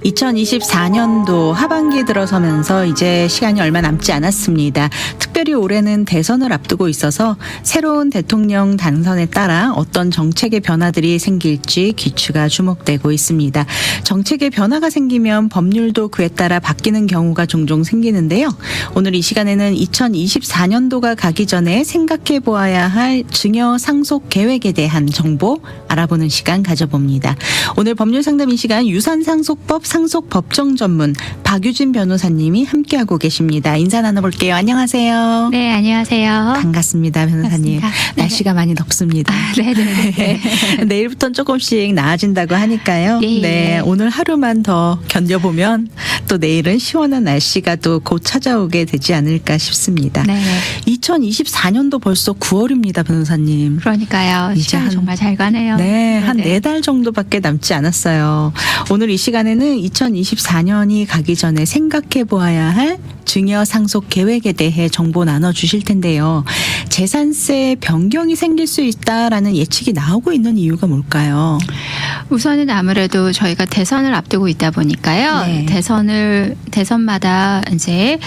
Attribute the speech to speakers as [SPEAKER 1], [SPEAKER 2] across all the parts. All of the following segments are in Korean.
[SPEAKER 1] 2024년도 하반기에 들어서면서 이제 시간이 얼마 남지 않았습니다. 특별히 올해는 대선을 앞두고 있어서 새로운 대통령 당선에 따라 어떤 정책의 변화들이 생길지 귀추가 주목되고 있습니다. 정책의 변화가 생기면 법률도 그에 따라 바뀌는 경우가 종종 생기는데요. 오늘 이 시간에는 2024년도가 가기 전에 생각해 보아야 할 증여 상속 계획에 대한 정보 알아보는 시간 가져봅니다. 오늘 법률 상담 이 시간 유산상속법 상속 법정 전문 박유진 변호사님이 함께하고 계십니다. 인사 나눠볼게요. 안녕하세요.
[SPEAKER 2] 네, 안녕하세요.
[SPEAKER 1] 반갑습니다, 변호사님.
[SPEAKER 2] 반갑습니다.
[SPEAKER 1] 날씨가 많이 덥습니다.
[SPEAKER 2] 네네.
[SPEAKER 1] 내일부터는 조금씩 나아진다고 하니까요.
[SPEAKER 2] 예,
[SPEAKER 1] 네,
[SPEAKER 2] 예.
[SPEAKER 1] 오늘 하루만 더 견뎌보면 또 내일은 시원한 날씨가 또 곧 찾아오게 되지 않을까 싶습니다.
[SPEAKER 2] 네.
[SPEAKER 1] 2024년도 벌써 9월입니다, 변호사님.
[SPEAKER 2] 그러니까요.
[SPEAKER 1] 이제
[SPEAKER 2] 시간이
[SPEAKER 1] 한-
[SPEAKER 2] 정말 잘 가네요.
[SPEAKER 1] 네, 한
[SPEAKER 2] 네네.
[SPEAKER 1] 4달 정도밖에 남지 않았어요. 오늘 이 시간에는 2024년이 가기 전에 생각해 보아야 할 증여 상속 계획에 대해 정보 나눠주실 텐데요. 재산세 변경이 생길 수 있다라는 예측이 나오고 있는 이유가 뭘까요?
[SPEAKER 2] 우선은 아무래도 저희가 대선을 앞두고 있다 보니까요.
[SPEAKER 1] 네.
[SPEAKER 2] 대선마다 이제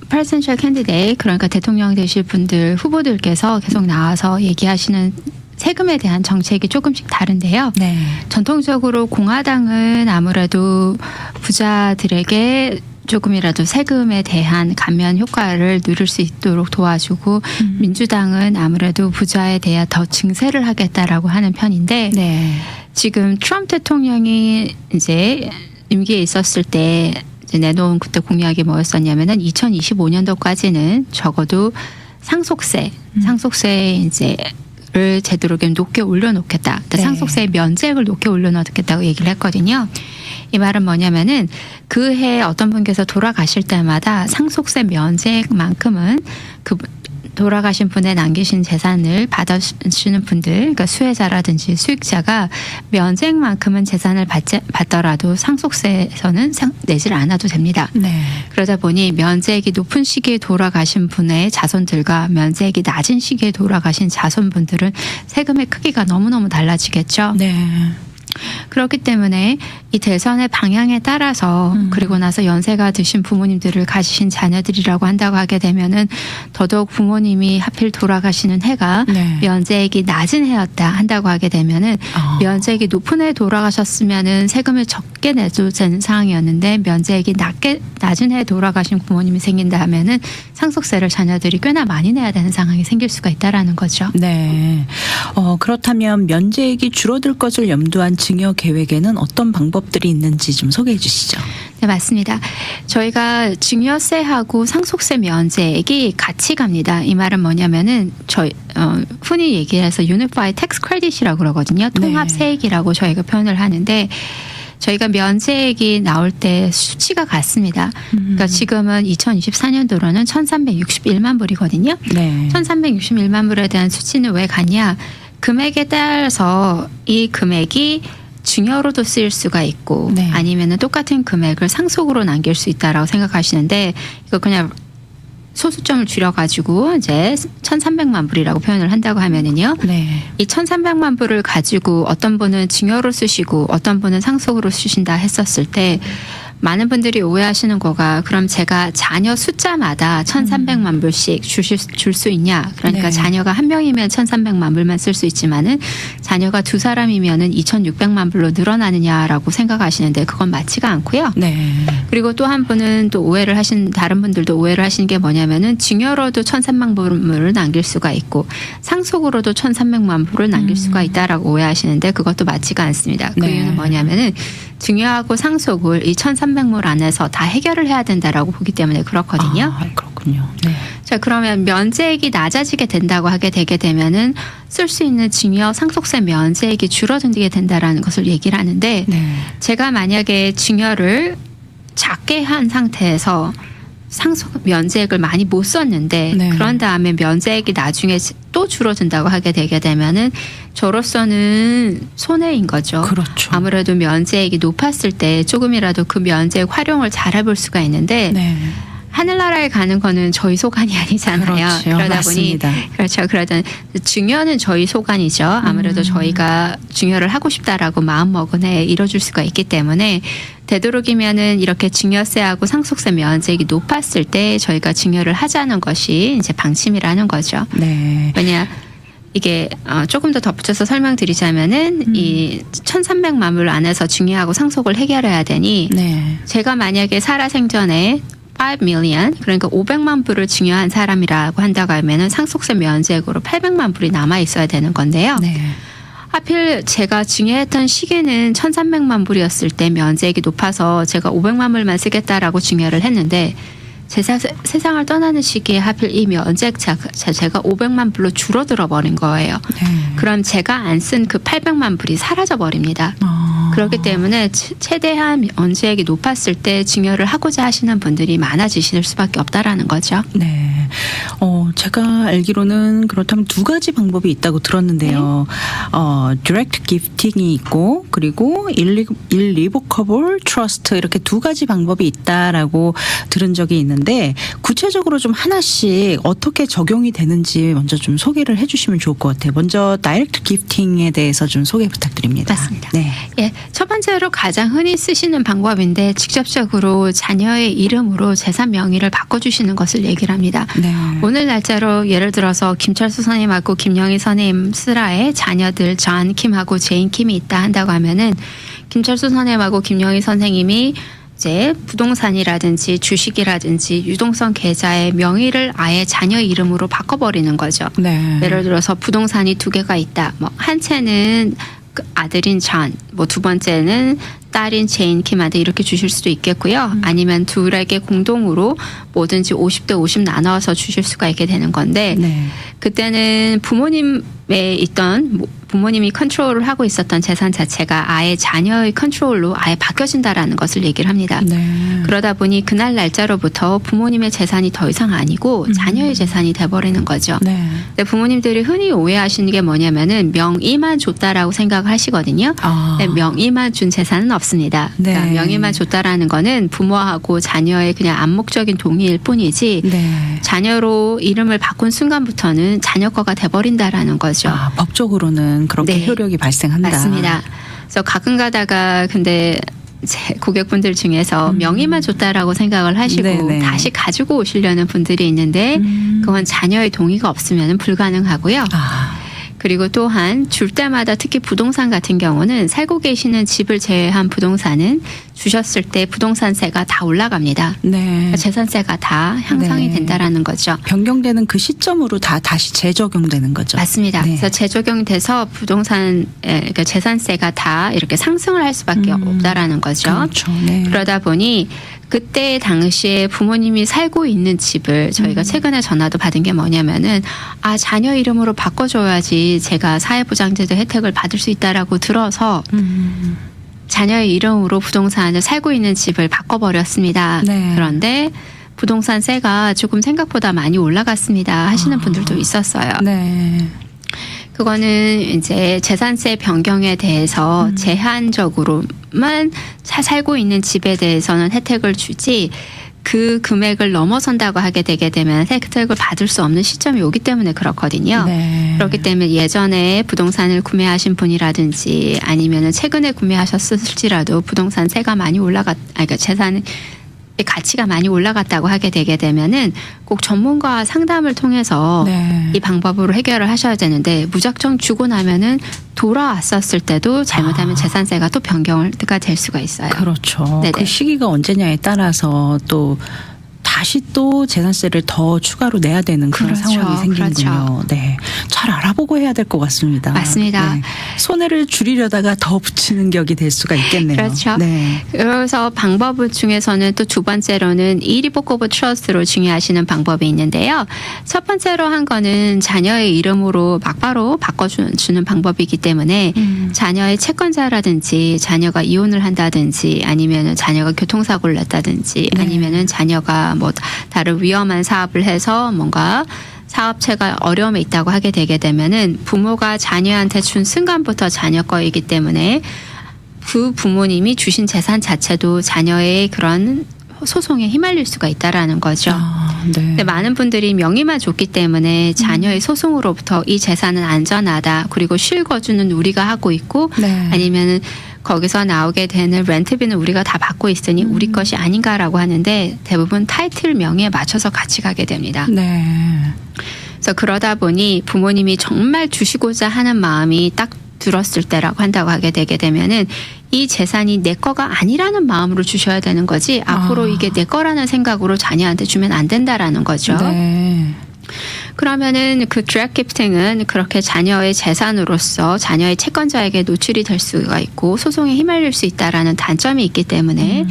[SPEAKER 2] presidential candidate, 그러니까 대통령 되실 분들, 후보들께서 계속 나와서 얘기하시는 세금에 대한 정책이 조금씩 다른데요.
[SPEAKER 1] 네.
[SPEAKER 2] 전통적으로 공화당은 아무래도 부자들에게 조금이라도 세금에 대한 감면 효과를 누릴 수 있도록 도와주고 민주당은 아무래도 부자에 대해 더 증세를 하겠다라고 하는 편인데
[SPEAKER 1] 네.
[SPEAKER 2] 지금 트럼프 대통령이 이제 임기에 있었을 때 이제 내놓은 그때 공약이 뭐였었냐면은 2025년도까지는 적어도 상속세 이제 를 제대로 좀 높게 올려놓겠다. 그러니까
[SPEAKER 1] 네.
[SPEAKER 2] 상속세의 면제액을 높게 올려놓겠다고 얘기를 했거든요. 이 말은 뭐냐면은 그 해 어떤 분께서 돌아가실 때마다 상속세 면제액만큼은 그 돌아가신 분의 남기신 재산을 받으시는 분들, 그러니까 수혜자라든지 수익자가 면제액만큼은 재산을 받더라도 상속세에서는 내지를 않아도 됩니다.
[SPEAKER 1] 네.
[SPEAKER 2] 그러다 보니 면제액이 높은 시기에 돌아가신 분의 자손들과 면제액이 낮은 시기에 돌아가신 자손분들은 세금의 크기가 너무너무 달라지겠죠.
[SPEAKER 1] 네.
[SPEAKER 2] 그렇기 때문에 이 대선의 방향에 따라서 그리고 나서 연세가 드신 부모님들을 가지신 자녀들이라고 한다고 하게 되면은 더더욱 부모님이 하필 돌아가시는 해가
[SPEAKER 1] 네.
[SPEAKER 2] 면제액이 낮은 해였다 한다고 하게 되면은 면제액이 높은 해에 돌아가셨으면은 세금을 적게 내도 되는 상황이었는데 면제액이 낮은 해에 돌아가신 부모님이 생긴다 하면은 상속세를 자녀들이 꽤나 많이 내야 되는 상황이 생길 수가 있다라는 거죠.
[SPEAKER 1] 네. 그렇다면 면제액이 줄어들 것을 염두한 증여 계획에는 어떤 방법들이 있는지 좀 소개해 주시죠.
[SPEAKER 2] 네, 맞습니다. 저희가 증여세하고 상속세 면제액이 같이 갑니다. 이 말은 뭐냐면은 흔히 얘기해서 Unified Tax Credit이라고 그러거든요. 통합
[SPEAKER 1] 네.
[SPEAKER 2] 세액이라고 저희가 표현을 하는데 저희가 면제액이 나올 때 수치가 같습니다. 그러니까 지금은 2024년도로는 1,361만 불이거든요.
[SPEAKER 1] 네.
[SPEAKER 2] 1,361만 불에 대한 수치는 왜 같냐? 금액에 따라서 이 금액이 증여로도 쓰일 수가 있고
[SPEAKER 1] 네.
[SPEAKER 2] 아니면은 똑같은 금액을 상속으로 남길 수 있다라고 생각하시는데 이거 그냥 소수점을 줄여가지고 이제 1,300만 불이라고 표현을 한다고 하면은요.
[SPEAKER 1] 네.
[SPEAKER 2] 이 1,300만 불을 가지고 어떤 분은 증여로 쓰시고 어떤 분은 상속으로 쓰신다 했었을 때 많은 분들이 오해하시는 거가 그럼 제가 자녀 숫자마다 1,300만 불씩 줄 수 있냐? 그러니까
[SPEAKER 1] 네.
[SPEAKER 2] 자녀가 한 명이면 1,300만 불만 쓸 수 있지만은 자녀가 2사람이면은 2,600만 불로 늘어나느냐라고 생각하시는데 그건 맞지가 않고요.
[SPEAKER 1] 네.
[SPEAKER 2] 그리고 또 한 분은 또 다른 분들도 오해를 하시는 게 뭐냐면은 증여로도 1,300만 불을 남길 수가 있고 상속으로도 1,300만 불을 남길 수가 있다라고 오해하시는데 그것도 맞지가 않습니다. 그
[SPEAKER 1] 네.
[SPEAKER 2] 이유는 뭐냐면은 증여하고 상속을 이 1,300물 안에서 다 해결을 해야 된다라고 보기 때문에 그렇거든요.
[SPEAKER 1] 그렇군요. 네.
[SPEAKER 2] 자, 그러면 면제액이 낮아지게 된다고 하게 되게 되면은 쓸 수 있는 증여 상속세 면제액이 줄어들게 된다라는 것을 얘기를 하는데
[SPEAKER 1] 네.
[SPEAKER 2] 제가 만약에 증여를 작게 한 상태에서 상속 면제액을 많이 못 썼는데
[SPEAKER 1] 네.
[SPEAKER 2] 그런 다음에 면제액이 나중에 또 줄어든다고 하게 되게 되면은 저로서는 손해인 거죠.
[SPEAKER 1] 그렇죠.
[SPEAKER 2] 아무래도 면제액이 높았을 때 조금이라도 그 면제액 활용을 잘 해볼 수가 있는데
[SPEAKER 1] 네.
[SPEAKER 2] 하늘나라에 가는 거는 저희 소관이 아니잖아요.
[SPEAKER 1] 그렇죠.
[SPEAKER 2] 그러다
[SPEAKER 1] 맞습니다.
[SPEAKER 2] 보니 그렇죠. 그러다 증여는 저희 소관이죠. 아무래도 저희가 증여를 하고 싶다라고 마음 먹은 해 이뤄줄 수가 있기 때문에 되도록이면은 이렇게 증여세하고 상속세 면책이 높았을 때 저희가 증여를 하자는 것이 이제 방침이라는 거죠.
[SPEAKER 1] 네.
[SPEAKER 2] 왜냐 이게 조금 더 덧붙여서 설명드리자면은 이 1,300만 불 안에서 증여하고 상속을 해결해야 되니
[SPEAKER 1] 네.
[SPEAKER 2] 제가 만약에 살아생전에 5 million 그러니까 500만 불을 증여한 사람이라고 한다고 하면은 상속세 면책으로 800만 불이 남아 있어야 되는 건데요.
[SPEAKER 1] 네.
[SPEAKER 2] 하필 제가 증여했던 시기는 1,300만 불이었을 때 면책이 높아서 제가 500만 불만 쓰겠다라고 증여를 했는데 세상을 떠나는 시기에 하필 이 면책 자체가 500만 불로 줄어들어 버린 거예요.
[SPEAKER 1] 네.
[SPEAKER 2] 그럼 제가 안 쓴 그 800만 불이 사라져 버립니다. 그렇기 때문에 최대한 면책이 높았을 때 증여를 하고자 하시는 분들이 많아지실 수밖에 없다라는 거죠.
[SPEAKER 1] 네. 제가 알기로는 그렇다면 두 가지 방법이 있다고 들었는데요. direct gifting이 있고 그리고 irrevocable trust 이렇게 두 가지 방법이 있다라고 들은 적이 있는데 구체적으로 좀 하나씩 어떻게 적용이 되는지 먼저 좀 소개를 해주시면 좋을 것 같아요. 먼저 direct gifting에 대해서 좀 소개 부탁드립니다.
[SPEAKER 2] 맞습니다.
[SPEAKER 1] 네.
[SPEAKER 2] 예, 첫 번째로 가장 흔히 쓰시는 방법인데 직접적으로 자녀의 이름으로 재산 명의를 바꿔주시는 것을 얘기를 합니다.
[SPEAKER 1] 네.
[SPEAKER 2] 오늘 날짜로 예를 들어서 김철수 선생님하고 김영희 선생님 슬하에 자녀들 존 킴하고 제인 킴이 있다 한다고 하면은 김철수 선생님하고 김영희 선생님이 이제 부동산이라든지 주식이라든지 유동성 계좌의 명의를 아예 자녀 이름으로 바꿔버리는 거죠.
[SPEAKER 1] 네.
[SPEAKER 2] 예를 들어서 부동산이 두 개가 있다. 뭐 한 채는 아들인 존, 뭐 두 번째는 딸인 제인 킴한테 이렇게 주실 수도 있겠고요. 아니면 둘에게 공동으로 뭐든지 50대 50 나눠서 주실 수가 있게 되는 건데
[SPEAKER 1] 네.
[SPEAKER 2] 그때는 부모님이 컨트롤을 하고 있었던 재산 자체가 아예 자녀의 컨트롤로 아예 바뀌어진다라는 것을 얘기를 합니다.
[SPEAKER 1] 네.
[SPEAKER 2] 그러다 보니 그날 날짜로부터 부모님의 재산이 더 이상 아니고 자녀의 재산이 돼버리는 거죠.
[SPEAKER 1] 네.
[SPEAKER 2] 근데 부모님들이 흔히 오해하시는 게 뭐냐면은 명의만 줬다라고 생각을 하시거든요. 근데 명의만 준 재산은 없습니다.
[SPEAKER 1] 네.
[SPEAKER 2] 그러니까 명의만 줬다라는 거는 부모하고 자녀의 그냥 암묵적인 동의일 뿐이지
[SPEAKER 1] 네.
[SPEAKER 2] 자녀로 이름을 바꾼 순간부터는 자녀 거가 돼버린다라는 거죠.
[SPEAKER 1] 법적으로는 그렇게
[SPEAKER 2] 네.
[SPEAKER 1] 효력이 발생한다.
[SPEAKER 2] 맞습니다. 그래서 가끔 가다가 근데 제 고객분들 중에서 명의만 줬다라고 생각을 하시고
[SPEAKER 1] 네네.
[SPEAKER 2] 다시 가지고 오시려는 분들이 있는데 그건 자녀의 동의가 없으면 불가능하고요. 그리고 또한 줄 때마다 특히 부동산 같은 경우는 살고 계시는 집을 제외한 부동산은 주셨을 때 부동산세가 다 올라갑니다.
[SPEAKER 1] 네.
[SPEAKER 2] 그러니까 재산세가 다 향상이
[SPEAKER 1] 네.
[SPEAKER 2] 된다라는 거죠.
[SPEAKER 1] 변경되는 그 시점으로 다시 재적용되는 거죠.
[SPEAKER 2] 맞습니다.
[SPEAKER 1] 네.
[SPEAKER 2] 그래서 재적용돼서 그러니까 재산세가 다 이렇게 상승을 할 수밖에 없다라는 거죠.
[SPEAKER 1] 그렇죠. 네.
[SPEAKER 2] 그러다 보니 그때 당시에 부모님이 살고 있는 집을 저희가 최근에 전화도 받은 게 뭐냐면은 자녀 이름으로 바꿔줘야지 제가 사회보장제도 혜택을 받을 수 있다라고 들어서 자녀의 이름으로 부동산을 살고 있는 집을 바꿔버렸습니다.
[SPEAKER 1] 네.
[SPEAKER 2] 그런데 부동산세가 조금 생각보다 많이 올라갔습니다 하시는 분들도 있었어요.
[SPEAKER 1] 네.
[SPEAKER 2] 그거는 이제 재산세 변경에 대해서 제한적으로만 살고 있는 집에 대해서는 혜택을 주지 그 금액을 넘어선다고 하게 되게 되면 혜택을 받을 수 없는 시점이 오기 때문에 그렇거든요.
[SPEAKER 1] 네.
[SPEAKER 2] 그렇기 때문에 예전에 부동산을 구매하신 분이라든지 아니면은 최근에 구매하셨을지라도 부동산세가 많이 그러니까 재산의 가치가 많이 올라갔다고 하게 되게 되면은 꼭 전문가 상담을 통해서
[SPEAKER 1] 네.
[SPEAKER 2] 이 방법으로 해결을 하셔야 되는데 무작정 주고 나면은 돌아왔었을 때도 잘못하면 재산세가 또 변경가 될 수가 있어요.
[SPEAKER 1] 그렇죠.
[SPEAKER 2] 네네.
[SPEAKER 1] 그 시기가 언제냐에 따라서 또 다시 또 재산세를 더 추가로 내야 되는 그런
[SPEAKER 2] 그렇죠.
[SPEAKER 1] 상황이 생기는군요.
[SPEAKER 2] 그렇죠.
[SPEAKER 1] 네, 잘 알아보고 해야 될 것 같습니다.
[SPEAKER 2] 맞습니다.
[SPEAKER 1] 네. 손해를 줄이려다가 더 붙이는 격이 될 수가 있겠네요.
[SPEAKER 2] 그렇죠.
[SPEAKER 1] 네.
[SPEAKER 2] 그래서 방법 중에서는 또 두 번째로는 irrevocable trust로 중요하시는 방법이 있는데요. 첫 번째로 한 거는 자녀의 이름으로 막바로 바꿔주는 방법이기 때문에 자녀의 채권자라든지 자녀가 이혼을 한다든지 아니면은 자녀가 교통사고를 냈다든지
[SPEAKER 1] 네.
[SPEAKER 2] 아니면은 자녀가 뭐 다른 위험한 사업을 해서 뭔가 사업체가 어려움에 있다고 하게 되게 되면은 부모가 자녀한테 준 순간부터 자녀 거이기 때문에 그 부모님이 주신 재산 자체도 자녀의 그런 소송에 휘말릴 수가 있다라는 거죠.
[SPEAKER 1] 네.
[SPEAKER 2] 근데 많은 분들이 명의만 줬기 때문에 자녀의 소송으로부터 이 재산은 안전하다. 그리고 실거주는 우리가 하고 있고
[SPEAKER 1] 네.
[SPEAKER 2] 아니면은 거기서 나오게 되는 렌트비는 우리가 다 받고 있으니 우리 것이 아닌가라고 하는데 대부분 타이틀 명의에 맞춰서 같이 가게 됩니다.
[SPEAKER 1] 네.
[SPEAKER 2] 그래서 그러다 보니 부모님이 정말 주시고자 하는 마음이 딱 들었을 때라고 한다고 하게 되게 되면은 이 재산이 내 거가 아니라는 마음으로 주셔야 되는 거지 앞으로 이게 내 거라는 생각으로 자녀한테 주면 안 된다라는 거죠.
[SPEAKER 1] 네.
[SPEAKER 2] 그러면은 그 드랙 기프팅은 그렇게 자녀의 재산으로서 자녀의 채권자에게 노출이 될 수가 있고 소송에 휘말릴 수 있다라는 단점이 있기 때문에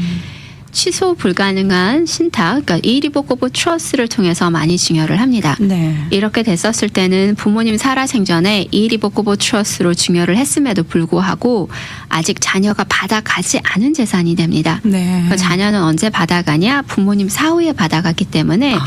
[SPEAKER 2] 취소 불가능한 신탁, 그러니까 이리보코보 트러스를 통해서 많이 증여를 합니다.
[SPEAKER 1] 네.
[SPEAKER 2] 이렇게 됐었을 때는 부모님 살아생전에 이리보코보 트러스로 증여를 했음에도 불구하고 아직 자녀가 받아가지 않은 재산이 됩니다.
[SPEAKER 1] 네.
[SPEAKER 2] 그 자녀는 언제 받아가냐? 부모님 사후에 받아가기 때문에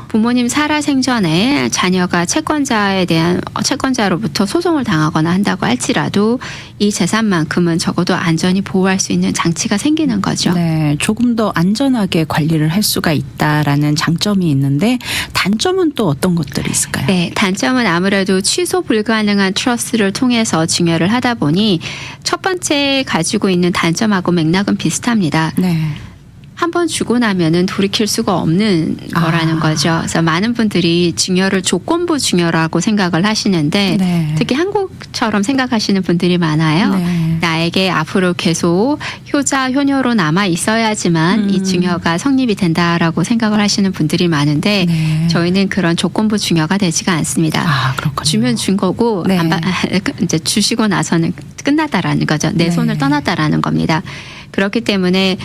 [SPEAKER 2] 부모님 살아생전에 자녀가 채권자로부터 소송을 당하거나 한다고 할지라도 이 재산만큼은 적어도 안전히 보호할 수 있는 장치가 생기는 거죠.
[SPEAKER 1] 네, 조금 더 안전하게 관리를 할 수가 있다라는 장점이 있는데 단점은 또 어떤 것들이 있을까요?
[SPEAKER 2] 네, 단점은 아무래도 취소 불가능한 트러스를 통해서 증여를 하다 보니 첫 번째 가지고 있는 단점하고 맥락은 비슷합니다.
[SPEAKER 1] 네.
[SPEAKER 2] 한번 주고 나면은 돌이킬 수가 없는 거라는 거죠. 그래서 많은 분들이 증여를 조건부 증여라고 생각을 하시는데
[SPEAKER 1] 네.
[SPEAKER 2] 특히 한국처럼 생각하시는 분들이 많아요.
[SPEAKER 1] 네.
[SPEAKER 2] 나에게 앞으로 계속 효자, 효녀로 남아 있어야지만 이 증여가 성립이 된다라고 생각을 하시는 분들이 많은데
[SPEAKER 1] 네.
[SPEAKER 2] 저희는 그런 조건부 증여가 되지가 않습니다.
[SPEAKER 1] 아, 그렇군요.
[SPEAKER 2] 주면 준 거고
[SPEAKER 1] 네.
[SPEAKER 2] 이제 주시고 나서는 끝났다라는 거죠. 내
[SPEAKER 1] 네.
[SPEAKER 2] 손을 떠났다라는 겁니다. 그렇기 때문에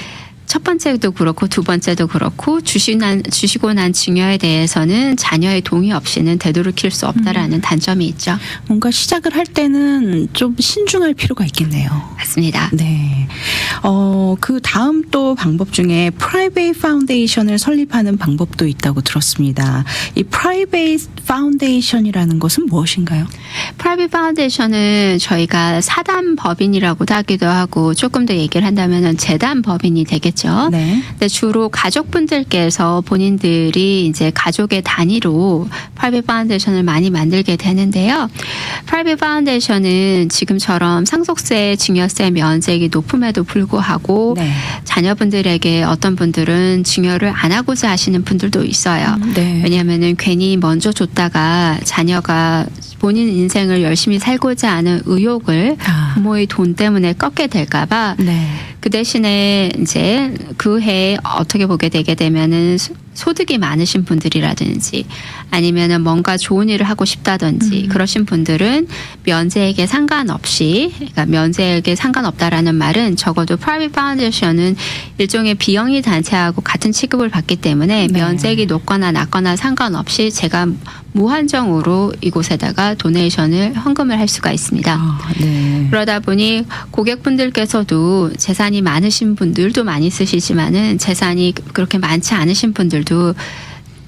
[SPEAKER 2] 첫 번째도 그렇고 두 번째도 그렇고 주시고 난 증여에 대해서는 자녀의 동의 없이는 되돌이킬 수 없다라는 단점이 있죠.
[SPEAKER 1] 뭔가 시작을 할 때는 좀 신중할 필요가 있겠네요.
[SPEAKER 2] 맞습니다.
[SPEAKER 1] 네. 그 다음 또 방법 중에 프라이베이트 파운데이션을 설립하는 방법도 있다고 들었습니다. 이 프라이베이트 파운데이션이라는 것은 무엇인가요?
[SPEAKER 2] 프라이빗 파운데이션은 저희가 사단 법인이라고도 하기도 하고 조금 더 얘기를 한다면은 재단 법인이 되겠죠.
[SPEAKER 1] 네.
[SPEAKER 2] 근데 주로 가족분들께서 본인들이 이제 가족의 단위로 프라이빗 파운데이션을 많이 만들게 되는데요. 프라이빗 파운데이션은 지금처럼 상속세, 증여세 면책이 높음에도 불구하고
[SPEAKER 1] 네.
[SPEAKER 2] 자녀분들에게 어떤 분들은 증여를 안 하고자 하시는 분들도 있어요.
[SPEAKER 1] 네.
[SPEAKER 2] 왜냐하면은 괜히 먼저 줬다가 자녀가 본인 인생을 열심히 살고자 하는 의욕을 부모의 돈 때문에 꺾게 될까봐
[SPEAKER 1] 네.
[SPEAKER 2] 그 대신에 이제 그 해에 어떻게 보게 되게 되면은 소득이 많으신 분들이라든지 아니면은 뭔가 좋은 일을 하고 싶다든지 그러신 분들은 면제액에 상관없이, 그러니까 면제액에 상관없다라는 말은 적어도 프라이빗 파운데이션은 일종의 비영리 단체하고 같은 취급을 받기 때문에
[SPEAKER 1] 네.
[SPEAKER 2] 면제액이 높거나 낮거나 상관없이 제가 무한정으로 이곳에다가 도네이션을 헌금을 할 수가 있습니다.
[SPEAKER 1] 네.
[SPEAKER 2] 그러다 보니 고객분들께서도 재산이 많으신 분들도 많이 쓰시지만은 재산이 그렇게 많지 않으신 분들도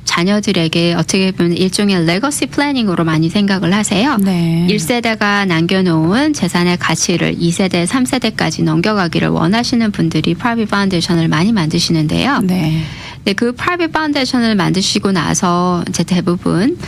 [SPEAKER 2] 자녀들에게 어떻게 보면 일종의 레거시 플래닝으로 많이 생각을 하세요.
[SPEAKER 1] 네.
[SPEAKER 2] 1세대가 남겨놓은 재산의 가치를 2세대, 3세대까지 넘겨가기를 원하시는 분들이 프라이빗 파운데이션을 많이 만드시는데요.
[SPEAKER 1] 네.
[SPEAKER 2] 네, 그 프라이빗 파운데이션을 만드시고 나서 이제 대부분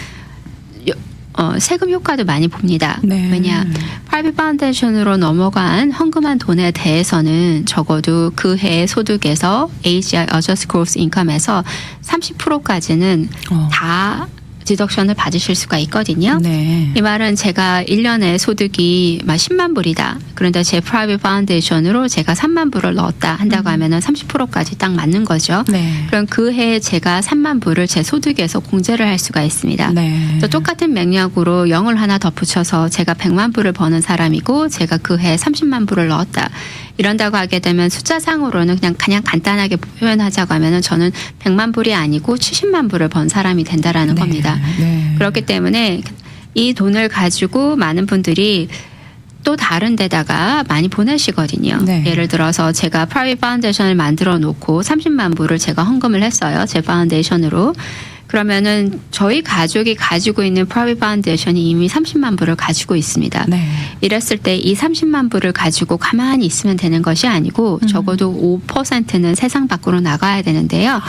[SPEAKER 2] 세금 효과도 많이 봅니다.
[SPEAKER 1] 네.
[SPEAKER 2] 왜냐, 프라이빗 파운데이션으로 넘어간 헌금한 돈에 대해서는 적어도 그 해의 소득에서 AGI Adjusted Gross Income에서 30%까지는 다 디덕션을 받으실 수가 있거든요.
[SPEAKER 1] 네.
[SPEAKER 2] 이 말은 제가 1년에 소득이 10만 불이다. 그런데 제 프라이빗 파운데이션으로 제가 3만 불을 넣었다 한다고 하면은 30%까지 딱 맞는 거죠.
[SPEAKER 1] 네.
[SPEAKER 2] 그럼 그 해에 제가 3만 불을 제 소득에서 공제를 할 수가 있습니다.
[SPEAKER 1] 네.
[SPEAKER 2] 또 똑같은 맥락으로 0을 하나 더 붙여서 제가 100만 불을 버는 사람이고 제가 그 해에 30만 불을 넣었다. 이런다고 하게 되면 숫자상으로는 그냥 간단하게 표현하자고 하면은 저는 100만 불이 아니고 70만 불을 번 사람이 된다라는
[SPEAKER 1] 네.
[SPEAKER 2] 겁니다.
[SPEAKER 1] 네.
[SPEAKER 2] 그렇기 때문에 이 돈을 가지고 많은 분들이 또 다른 데다가 많이 보내시거든요.
[SPEAKER 1] 네.
[SPEAKER 2] 예를 들어서 제가 프라이빗 파운데이션을 만들어 놓고 30만 불을 제가 헌금을 했어요. 제 파운데이션으로. 그러면은 저희 가족이 가지고 있는 프라이빗 파운데이션이 이미 30만 불을 가지고 있습니다.
[SPEAKER 1] 네.
[SPEAKER 2] 이랬을 때 이 30만 불을 가지고 가만히 있으면 되는 것이 아니고 적어도 5%는 세상 밖으로 나가야 되는데요.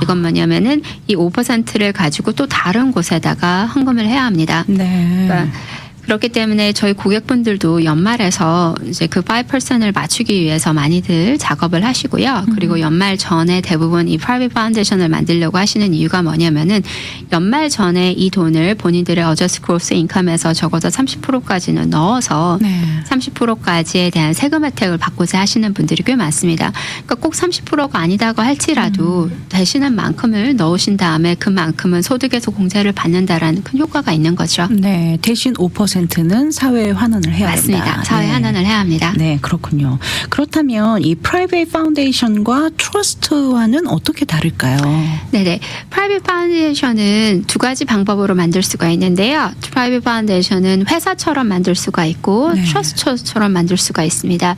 [SPEAKER 2] 이건 뭐냐면은 이 5%를 가지고 또 다른 곳에다가 헌금을 해야 합니다.
[SPEAKER 1] 네.
[SPEAKER 2] 그러니까 그렇기 때문에 저희 고객분들도 연말에서 이제 그 5%를 맞추기 위해서 많이들 작업을 하시고요. 그리고 연말 전에 대부분 이 프라이빗 파운데이션을 만들려고 하시는 이유가 뭐냐면은 연말 전에 이 돈을 본인들의 어저스 크로스 인컴에서 적어도 30%까지는 넣어서
[SPEAKER 1] 네.
[SPEAKER 2] 30%까지에 대한 세금 혜택을 받고자 하시는 분들이 꽤 많습니다. 그러니까 꼭 30%가 아니다고 할지라도 되시는 만큼을 넣으신 다음에 그만큼은 소득에서 공제를 받는다라는 큰 효과가 있는 거죠.
[SPEAKER 1] 네. 대신 5%는 사회에 환원을 해야
[SPEAKER 2] 맞습니다.
[SPEAKER 1] 된다.
[SPEAKER 2] 사회 환원을 해야 합니다.
[SPEAKER 1] 네, 그렇군요. 그렇다면 이 프라이빗 파운데이션과 트러스트와는 어떻게 다를까요?
[SPEAKER 2] 네네. 프라이빗 파운데이션은 두 가지 방법으로 만들 수가 있는데요. 프라이빗 파운데이션은 회사처럼 만들 수가 있고
[SPEAKER 1] 네.
[SPEAKER 2] 트러스트처럼 만들 수가 있습니다.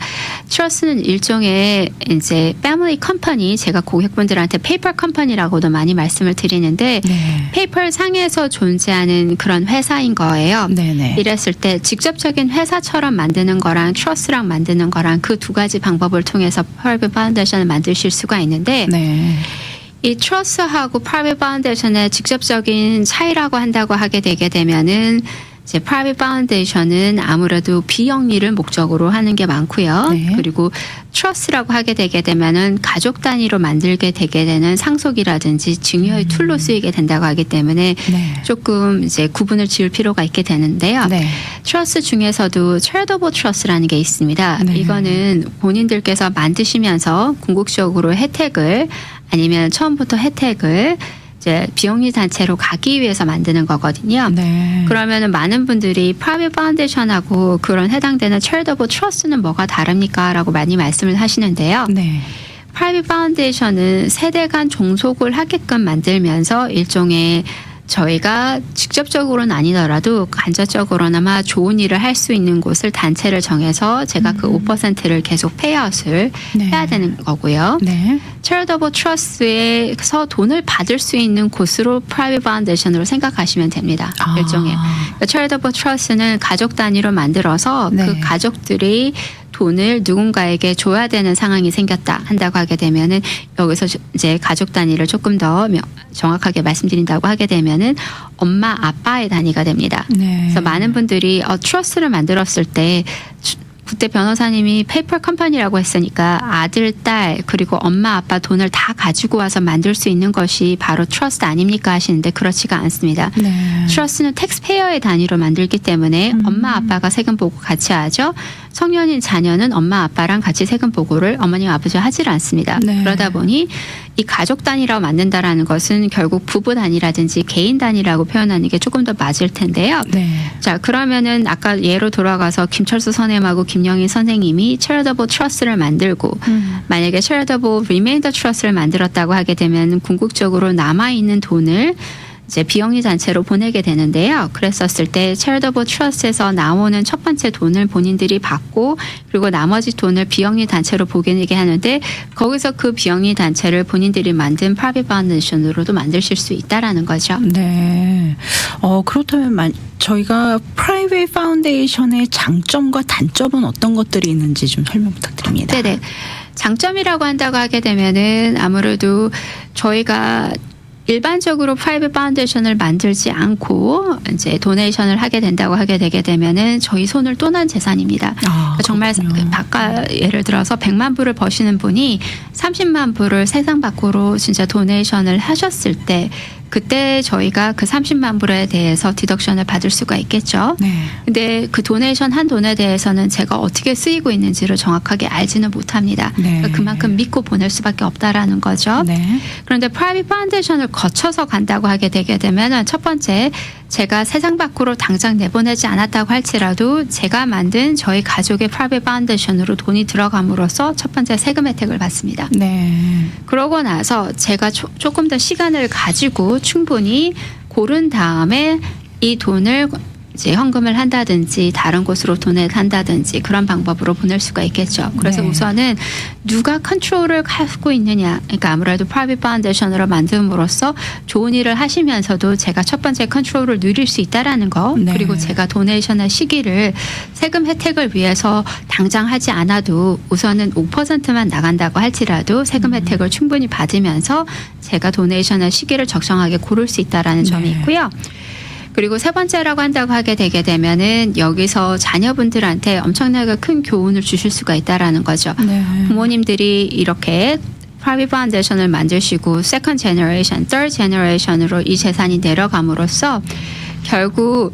[SPEAKER 2] 트러스트는 일종의 이제 패밀리 컴퍼니, 제가 고객분들한테 페이퍼 컴퍼니라고도 많이 말씀을 드리는데
[SPEAKER 1] 네.
[SPEAKER 2] 페이퍼 상에서 존재하는 그런 회사인 거예요.
[SPEAKER 1] 네네.
[SPEAKER 2] 이랬을 때 직접적인 회사처럼 만드는 거랑 트러스랑 만드는 거랑 그 두 가지 방법을 통해서 프라이빗 파운데이션을 만드실 수가 있는데
[SPEAKER 1] 네.
[SPEAKER 2] 이 트러스하고 프라이빗 파운데이션의 직접적인 차이라고 한다고 하게 되게 되면은 이제 프라이빗 파운데이션은 아무래도 비영리를 목적으로 하는 게 많고요.
[SPEAKER 1] 네.
[SPEAKER 2] 그리고 트러스라고 하게 되게 되면은 가족 단위로 만들게 되게 되는 상속이라든지 증여의 툴로 쓰이게 된다고 하기 때문에
[SPEAKER 1] 네.
[SPEAKER 2] 조금 이제 구분을 지을 필요가 있게 되는데요.
[SPEAKER 1] 네.
[SPEAKER 2] 트러스 중에서도 체리터블 트러스라는 게 있습니다.
[SPEAKER 1] 네.
[SPEAKER 2] 이거는 본인들께서 만드시면서 궁극적으로 혜택을 아니면 처음부터 혜택을 이제 비영리 단체로 가기 위해서 만드는 거거든요.
[SPEAKER 1] 네.
[SPEAKER 2] 그러면은 많은 분들이 프라이빗 파운데이션하고 그런 해당되는 체리터블 트러스는 뭐가 다릅니까?라고 많이 말씀을 하시는데요.
[SPEAKER 1] 네.
[SPEAKER 2] 프라이빗 파운데이션은 세대 간 종속을 하게끔 만들면서 일종의 저희가 직접적으로는 아니더라도 간접적으로나마 좋은 일을 할 수 있는 곳을 단체를 정해서 제가 그 5%를 계속 페이아웃을
[SPEAKER 1] 네.
[SPEAKER 2] 해야 되는 거고요.
[SPEAKER 1] 네.
[SPEAKER 2] 체리터블 트러스트에서 돈을 받을 수 있는 곳으로 프라이빗 파운데이션으로 생각하시면 됩니다.
[SPEAKER 1] 아.
[SPEAKER 2] 일종의 체리터블 트러스트는 가족 단위로 만들어서
[SPEAKER 1] 네.
[SPEAKER 2] 그 가족들이 돈을 누군가에게 줘야 되는 상황이 생겼다 한다고 하게 되면은 여기서 이제 가족 단위를 조금 더 정확하게 말씀드린다고 하게 되면은 엄마 아빠의 단위가 됩니다.
[SPEAKER 1] 네.
[SPEAKER 2] 그래서 많은 분들이 트러스를 만들었을 때 그때 변호사님이 페이퍼 컴퍼니라고 했으니까 아들, 딸 그리고 엄마, 아빠 돈을 다 가지고 와서 만들 수 있는 것이 바로 트러스트 아닙니까 하시는데 그렇지가 않습니다.
[SPEAKER 1] 네.
[SPEAKER 2] 트러스는 텍스페이어의 단위로 만들기 때문에 엄마, 아빠가 세금 보고 같이 하죠. 성년인 자녀는 엄마, 아빠랑 같이 세금 보고를 어머님, 아버지와 하질 않습니다.
[SPEAKER 1] 네.
[SPEAKER 2] 그러다 보니 이 가족 단위라고 만든다라는 것은 결국 부부 단위라든지 개인 단위라고 표현하는 게 조금 더 맞을 텐데요.
[SPEAKER 1] 네.
[SPEAKER 2] 자, 그러면은 아까 예로 돌아가서 김철수 선생님하고 김영희 선생님이 체리터블 트러스를 만들고 만약에 체리터블 리메인더 트러스를 만들었다고 하게 되면 궁극적으로 남아있는 돈을 이제 비영리 단체로 보내게 되는데요. 그랬었을 때 체리터블 트러스트에서 나오는 첫 번째 돈을 본인들이 받고 그리고 나머지 돈을 비영리 단체로 보내게 하는데 거기서 그 비영리 단체를 본인들이 만든 프라이빗 파운데이션으로도 만드실 수 있다라는 거죠.
[SPEAKER 1] 네. 그렇다면 저희가 프라이빗 파운데이션의 장점과 단점은 어떤 것들이 있는지 좀 설명 부탁드립니다.
[SPEAKER 2] 네네. 장점이라고 한다고 하게 되면은 아무래도 저희가 일반적으로 프라이빗 파운데이션을 만들지 않고 이제 도네이션을 하게 된다고 하게 되게 되면은 저희 손을 떠난 재산입니다. 그러니까 정말 아까 예를 들어서 100만 불을 버시는 분이 30만 불을 세상 밖으로 진짜 도네이션을 하셨을 때 그때 저희가 그 30만 불에 대해서 디덕션을 받을 수가 있겠죠.
[SPEAKER 1] 네.
[SPEAKER 2] 근데 그 도네이션 한 돈에 대해서는 제가 어떻게 쓰이고 있는지를 정확하게 알지는 못합니다.
[SPEAKER 1] 네.
[SPEAKER 2] 그러니까 그만큼 믿고 보낼 수밖에 없다라는 거죠.
[SPEAKER 1] 네.
[SPEAKER 2] 그런데 프라이빗 파운데이션을 거쳐서 간다고 하게 되게 되면 첫 번째 제가 세상 밖으로 당장 내보내지 않았다고 할지라도 제가 만든 저희 가족의 프라이빗 파운데이션으로 돈이 들어감으로써 첫 번째 세금 혜택을 받습니다.
[SPEAKER 1] 네.
[SPEAKER 2] 그러고 나서 제가 조금 더 시간을 가지고 충분히 고른 다음에 이 돈을 이제 헌금을 한다든지 다른 곳으로 돈을 한다든지 그런 방법으로 보낼 수가 있겠죠. 그래서
[SPEAKER 1] 네.
[SPEAKER 2] 우선은 누가 컨트롤을 갖고 있느냐. 그러니까 아무래도 프라이빗 파운데이션으로 만듦으로써 좋은 일을 하시면서도 제가 첫 번째 컨트롤을 누릴 수 있다라는 거.
[SPEAKER 1] 네.
[SPEAKER 2] 그리고 제가 도네이션할 시기를 세금 혜택을 위해서 당장 하지 않아도 우선은 5%만 나간다고 할지라도 세금 혜택을 충분히 받으면서 제가 도네이션할 시기를 적정하게 고를 수 있다라는 점이
[SPEAKER 1] 네.
[SPEAKER 2] 있고요. 그리고 세 번째라고 한다고 하게 되게 되면은 여기서 자녀분들한테 엄청나게 큰 교훈을 주실 수가 있다라는 거죠.
[SPEAKER 1] 네.
[SPEAKER 2] 부모님들이 이렇게 프라이빗 파운데이션을 만드시고 세컨드 제너레이션, third 제너레이션으로 이 재산이 내려감으로써 결국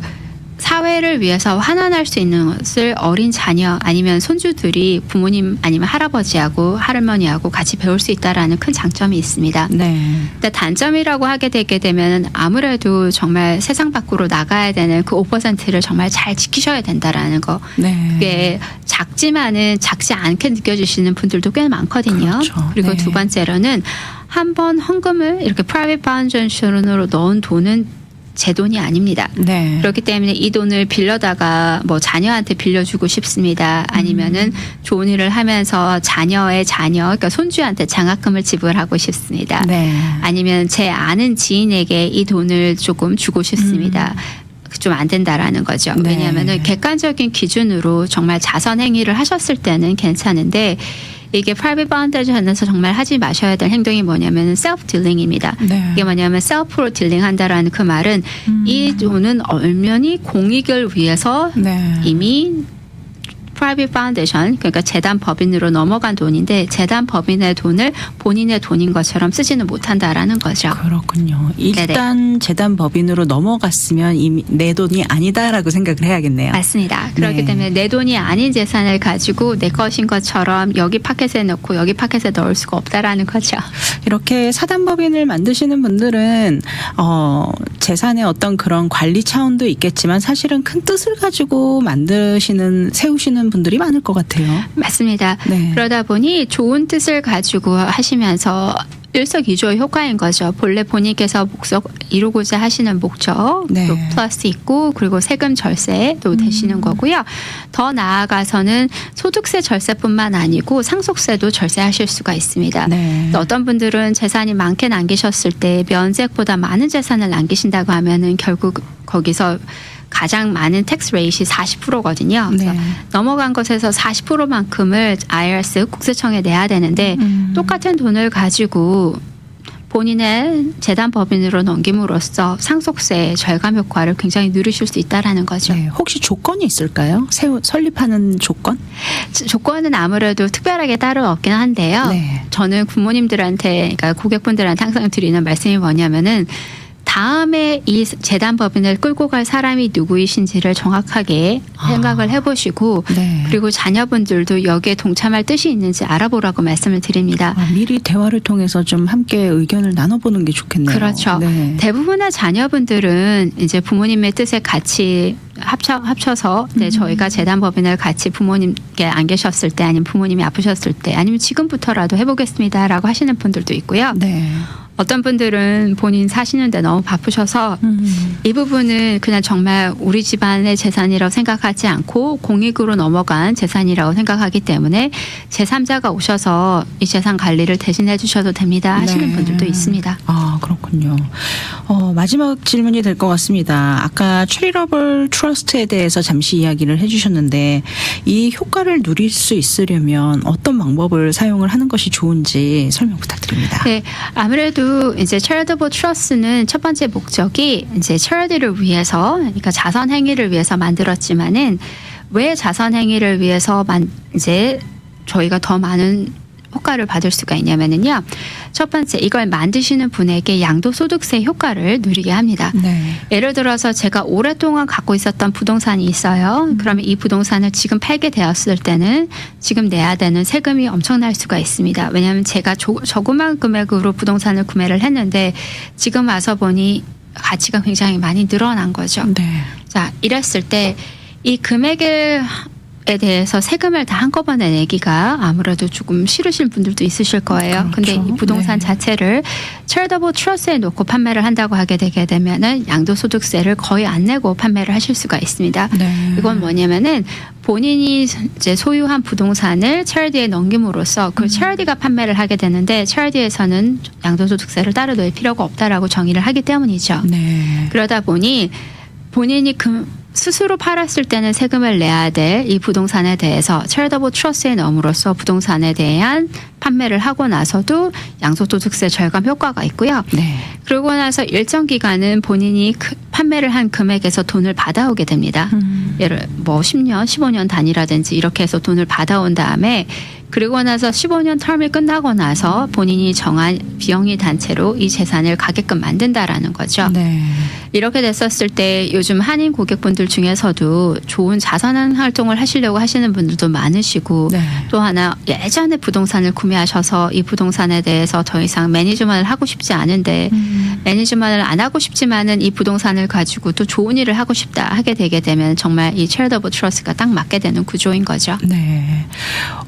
[SPEAKER 2] 사회를 위해서 환원할 수 있는 것을 어린 자녀 아니면 손주들이 부모님 아니면 할아버지하고 할머니하고 같이 배울 수 있다라는 큰 장점이 있습니다.
[SPEAKER 1] 네.
[SPEAKER 2] 근데 단점이라고 하게 되게 되면 아무래도 정말 세상 밖으로 나가야 되는 그 5%를 정말 잘 지키셔야 된다라는 거.
[SPEAKER 1] 네.
[SPEAKER 2] 그게 작지만은 작지 않게 느껴지시는 분들도 꽤 많거든요.
[SPEAKER 1] 그렇죠.
[SPEAKER 2] 그리고
[SPEAKER 1] 네.
[SPEAKER 2] 두 번째로는 한 번 헌금을 이렇게 프라이빗 파운데이션으로 넣은 돈은 제 돈이 아닙니다.
[SPEAKER 1] 네.
[SPEAKER 2] 그렇기 때문에 이 돈을 빌려다가 뭐 자녀한테 빌려주고 싶습니다. 아니면은 좋은 일을 하면서 자녀의 자녀, 그러니까 손주한테 장학금을 지불하고 싶습니다.
[SPEAKER 1] 네.
[SPEAKER 2] 아니면 제 아는 지인에게 이 돈을 조금 주고 싶습니다. 좀 안 된다라는 거죠.
[SPEAKER 1] 네.
[SPEAKER 2] 왜냐하면은 객관적인 기준으로 정말 자선 행위를 하셨을 때는 괜찮은데 이게 프라이빗 파운데이션에서 정말 하지 마셔야 될 행동이 뭐냐면 셀프 딜링입니다.
[SPEAKER 1] 네.
[SPEAKER 2] 이게 뭐냐면 셀프로 딜링한다라는 그 말은 이 돈은 얼마니 공익을 위해서
[SPEAKER 1] 네.
[SPEAKER 2] 이미 프라이빗 파운데이션 그러니까 재단 법인으로 넘어간 돈인데 재단 법인의 돈을 본인의 돈인 것처럼 쓰지는 못한다라는 거죠.
[SPEAKER 1] 그렇군요. 일단 재단 법인으로 넘어갔으면 이미 내 돈이 아니다라고 생각을 해야겠네요.
[SPEAKER 2] 맞습니다. 그렇기
[SPEAKER 1] 네.
[SPEAKER 2] 때문에 내 돈이 아닌 재산을 가지고 내 것인 것처럼 여기 파켓에 넣고 여기 파켓에 넣을 수가 없다라는 거죠.
[SPEAKER 1] 이렇게 사단법인을 만드시는 분들은 재산의 어떤 그런 관리 차원도 있겠지만 사실은 큰 뜻을 가지고 세우시는 분들이 많을 것 같아요.
[SPEAKER 2] 맞습니다.
[SPEAKER 1] 네.
[SPEAKER 2] 그러다 보니 좋은 뜻을 가지고 하시면서 일석이조의 효과인 거죠. 본래 본인께서 이루고자 하시는 목적
[SPEAKER 1] 네.
[SPEAKER 2] 또 플러스 있고 그리고 세금 절세도 되시는 거고요. 더 나아가서는 소득세 절세뿐만 아니고 상속세도 절세하실 수가 있습니다.
[SPEAKER 1] 네.
[SPEAKER 2] 또 어떤 분들은 재산이 많게 남기셨을 때 면책보다 많은 재산을 남기신다고 하면은 결국 거기서 가장 많은 텍스 레이트이 40%거든요. 그래서
[SPEAKER 1] 네.
[SPEAKER 2] 넘어간 것에서 40%만큼을 IRS 국세청에 내야 되는데 똑같은 돈을 가지고 본인의 재단 법인으로 넘김으로써 상속세 절감 효과를 굉장히 누리실 수 있다라는 거죠.
[SPEAKER 1] 네. 혹시 조건이 있을까요? 설립하는 조건?
[SPEAKER 2] 조건은 아무래도 특별하게 따로 없긴 한데요.
[SPEAKER 1] 네.
[SPEAKER 2] 저는 부모님들한테, 그러니까 고객분들한테 항상 드리는 말씀이 뭐냐면은 다음에 이 재단 법인을 끌고 갈 사람이 누구이신지를 정확하게 생각을 해보시고
[SPEAKER 1] 네.
[SPEAKER 2] 그리고 자녀분들도 여기에 동참할 뜻이 있는지 알아보라고 말씀을 드립니다.
[SPEAKER 1] 미리 대화를 통해서 좀 함께 의견을 나눠보는 게 좋겠네요.
[SPEAKER 2] 그렇죠.
[SPEAKER 1] 네.
[SPEAKER 2] 대부분의 자녀분들은 이제 부모님의 뜻에 같이 합쳐서 저희가 재단 법인을 같이 부모님께 안 계셨을 때 아니면 부모님이 아프셨을 때 아니면 지금부터라도 해보겠습니다라고 하시는 분들도 있고요.
[SPEAKER 1] 네.
[SPEAKER 2] 어떤 분들은 본인 사시는데 너무 바쁘셔서 이 부분은 그냥 정말 우리 집안의 재산이라고 생각하지 않고 공익으로 넘어간 재산이라고 생각하기 때문에 제3자가 오셔서 이 재산 관리를 대신해 주셔도 됩니다 하시는
[SPEAKER 1] 네.
[SPEAKER 2] 분들도 있습니다.
[SPEAKER 1] 아, 그렇군요. 마지막 질문이 될 것 같습니다. 아까 체리러블 트러스트에 대해서 잠시 이야기를 해주셨는데 이 효과를 누릴 수 있으려면 어떤 방법을 사용을 하는 것이 좋은지 설명 부탁드립니다.
[SPEAKER 2] 네, 아무래도 이제 charitable trust는 첫 번째 목적이 이제 charity를 위해서, 그러니까 자선 행위를 위해서 만들었지만은 왜 자선 행위를 위해서 이제 저희가 더 많은 효과를 받을 수가 있냐면은요. 첫 번째, 이걸 만드시는 분에게 양도소득세 효과를 누리게 합니다.
[SPEAKER 1] 네.
[SPEAKER 2] 예를 들어서 제가 오랫동안 갖고 있었던 부동산이 있어요. 그러면 이 부동산을 지금 팔게 되었을 때는 지금 내야 되는 세금이 엄청날 수가 있습니다. 왜냐하면 제가 조그만 금액으로 부동산을 구매를 했는데 지금 와서 보니 가치가 굉장히 많이 늘어난 거죠.
[SPEAKER 1] 네.
[SPEAKER 2] 자, 이랬을 때 이 금액을 대해서 세금을 다 한꺼번에 내기가 아무래도 조금 싫으신 분들도 있으실 거예요.
[SPEAKER 1] 그렇죠.
[SPEAKER 2] 근데 이 부동산
[SPEAKER 1] 네.
[SPEAKER 2] 자체를 체리더블 트러스트에 놓고 판매를 한다고 하게 되게 되면은 양도소득세를 거의 안 내고 판매를 하실 수가 있습니다.
[SPEAKER 1] 네.
[SPEAKER 2] 이건 뭐냐면은 본인이 이제 소유한 부동산을 체리티에 넘김으로써 그 체리티가 판매를 하게 되는데 체리티에서는 양도소득세를 따로 낼 필요가 없다라고 정의를 하기 때문이죠.
[SPEAKER 1] 네.
[SPEAKER 2] 그러다 보니 본인이 스스로 팔았을 때는 세금을 내야 될 이 부동산에 대해서 체리더블 트러스트에 넣음으로써 부동산에 대한 판매를 하고 나서도 양도소득세 절감 효과가 있고요.
[SPEAKER 1] 네.
[SPEAKER 2] 그러고 나서 일정 기간은 본인이 판매를 한 금액에서 돈을 받아오게 됩니다. 예를 뭐 10년, 15년 단위라든지 이렇게 해서 돈을 받아온 다음에 그리고 나서 15년 텀이 끝나고 나서 본인이 정한 비영리 단체로 이 재산을 가게끔 만든다라는 거죠.
[SPEAKER 1] 네.
[SPEAKER 2] 이렇게 됐었을 때 요즘 한인 고객분들 중에서도 좋은 자산 활동을 하시려고 하시는 분들도 많으시고
[SPEAKER 1] 네.
[SPEAKER 2] 또 하나 예전에 부동산을 구매하셔서 이 부동산에 대해서 더 이상 매니지먼트를 하고 싶지 않은데 매니지먼트를 안 하고 싶지만은 이 부동산을 가지고 또 좋은 일을 하고 싶다 하게 되게 되면 정말 이 체리더블 트러스트가 딱 맞게 되는 구조인 거죠.
[SPEAKER 1] 네.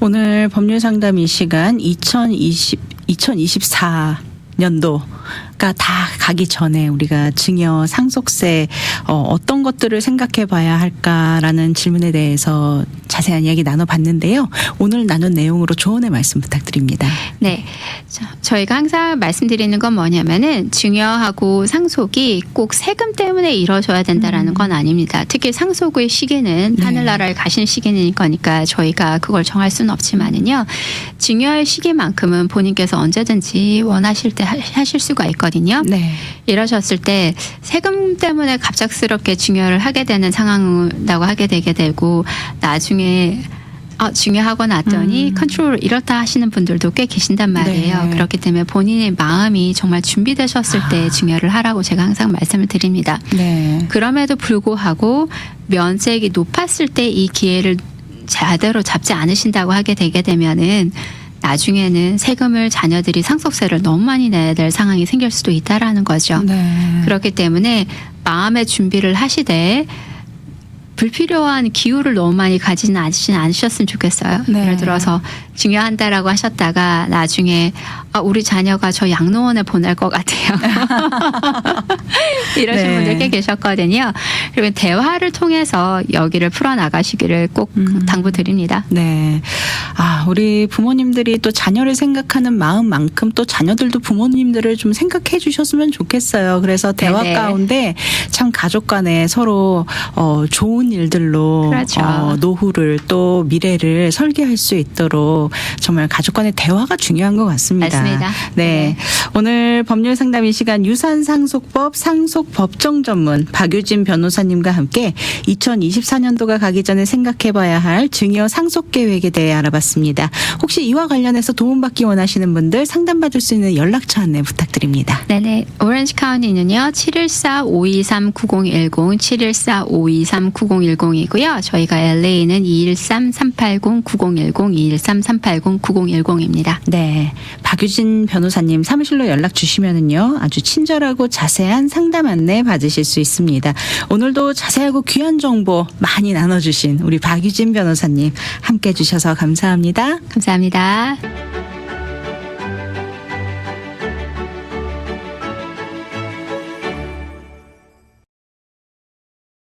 [SPEAKER 1] 오늘 법률 상담 이 시간 2024년도가 다 가기 전에 우리가 증여 상속세 어떤 것들을 생각해 봐야 할까라는 질문에 대해서 자세한 이야기 나눠봤는데요. 오늘 나눈 내용으로 조언의 말씀 부탁드립니다.
[SPEAKER 2] 네. 저희가 항상 말씀드리는 건 뭐냐면은 증여하고 상속이 꼭 세금 때문에 이루어져야 된다라는 건 아닙니다. 특히 상속의 시기는
[SPEAKER 1] 네.
[SPEAKER 2] 하늘나라를 가신 시기인 거니까 저희가 그걸 정할 수는 없지만은요. 증여의 시기만큼은 본인께서 언제든지 원하실 때 하실 수가 있거든요.
[SPEAKER 1] 네.
[SPEAKER 2] 이러셨을 때 세금 때문에 갑작스럽게 증여를 하게 되는 상황이라고 하게 되게 되고 나중에 증여하고 났더니 컨트롤 이렇다 하시는 분들도 꽤 계신단 말이에요.
[SPEAKER 1] 네.
[SPEAKER 2] 그렇기 때문에 본인의 마음이 정말 준비되셨을 때 증여를 하라고 제가 항상 말씀을 드립니다.
[SPEAKER 1] 네.
[SPEAKER 2] 그럼에도 불구하고 면책이 높았을 때 이 기회를 제대로 잡지 않으신다고 하게 되게 되면은 나중에는 세금을 자녀들이 상속세를 너무 많이 내야 될 상황이 생길 수도 있다라는 거죠.
[SPEAKER 1] 네.
[SPEAKER 2] 그렇기 때문에 마음의 준비를 하시되 불필요한 기우를 너무 많이 가지는 않으셨으면 좋겠어요.
[SPEAKER 1] 네.
[SPEAKER 2] 예를 들어서 증여한다라고 하셨다가 나중에 우리 자녀가 저 양로원에 보낼 것 같아요. 이러신
[SPEAKER 1] 네.
[SPEAKER 2] 분들 꽤 계셨거든요. 그리고 대화를 통해서 여기를 풀어나가시기를 꼭 당부드립니다.
[SPEAKER 1] 네. 우리 부모님들이 또 자녀를 생각하는 마음만큼 또 자녀들도 부모님들을 좀 생각해 주셨으면 좋겠어요. 그래서 대화
[SPEAKER 2] 네네.
[SPEAKER 1] 가운데 참 가족 간에 서로 좋은 일들로
[SPEAKER 2] 그렇죠.
[SPEAKER 1] 노후를 또 미래를 설계할 수 있도록 정말 가족 간의 대화가 중요한 것 같습니다.
[SPEAKER 2] 맞습니다.
[SPEAKER 1] 네. 오늘 법률 상담 이 시간 유산상속법 상속법정 전문 박유진 변호사님과 함께 2024년도가 가기 전에 생각해봐야 할 증여 상속 계획에 대해 알아봤습니다. 혹시 이와 관련해서 도움받기 원하시는 분들 상담받을 수 있는 연락처 안내 부탁드립니다.
[SPEAKER 2] 네네. 오렌지 카운티는요. 714-523-9010, 714-523-9010이고요. 저희가 LA는 213-380-9010, 213-380-9010입니다.
[SPEAKER 1] 네. 박유진 변호사님 사무실로 연락 주시면은요. 아주 친절하고 자세한 상담 안내 받으실 수 있습니다. 오늘도 자세하고 귀한 정보 많이 나눠주신 우리 박유진 변호사님 함께 해주셔서 감사합니다.
[SPEAKER 2] 감사합니다.